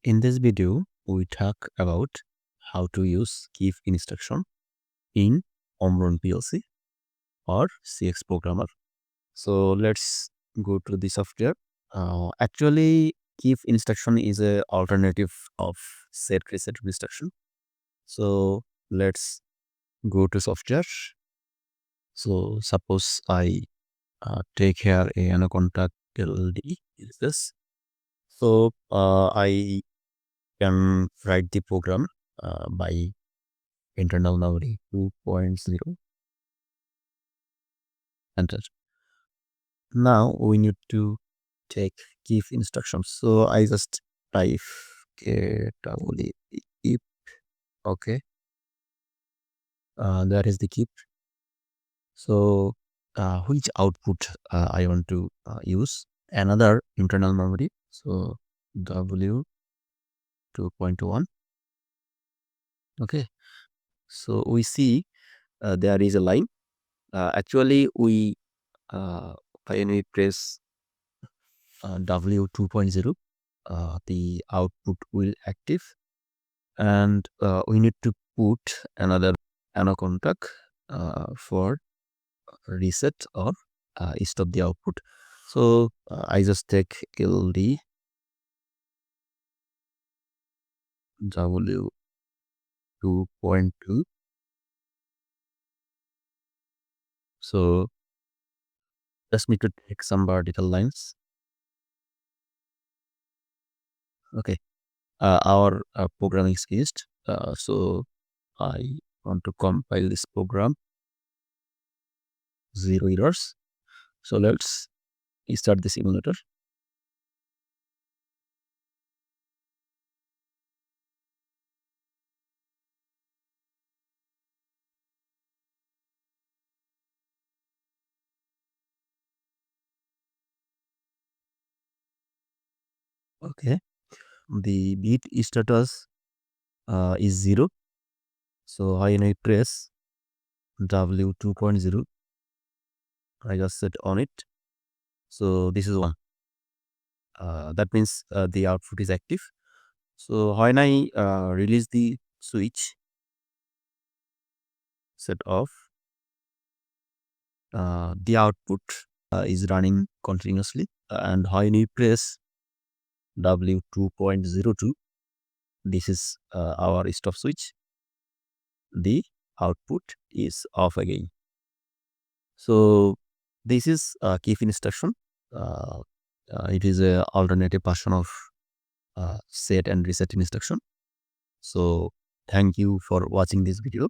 In this video, we talk about how to use keep instruction in Omron PLC or CX programmer. So let's go to the software. Actually, keep instruction is a alternative of set reset instruction. So let's go to software. So suppose I take here a contact LD is this. So I can write the program by internal memory 2.0 enter. Now we need to take keep instructions. So I just type keep. Okay, that is the keep. So which output I want to use? Another internal memory. So W 2.1. Okay, so we see there is a line. Actually, we when we press W 2.0, the output will active, and we need to put another contact for reset or stop the output. So I just take LD W 2.2. So just need to take some vertical lines. Okay, our program is finished. So I want to compile this program. 0 errors. So let's start the simulator. Okay, the bit status is 0. So when I press W 2.0, I just set on it. So this is 1. That means the output is active. So when I release the switch, set off, the output is running continuously. And when you press W 2.02, this is our stop switch. The output is off again. So this is keep instruction. It is a alternative version of set and reset instruction. So thank you for watching this video.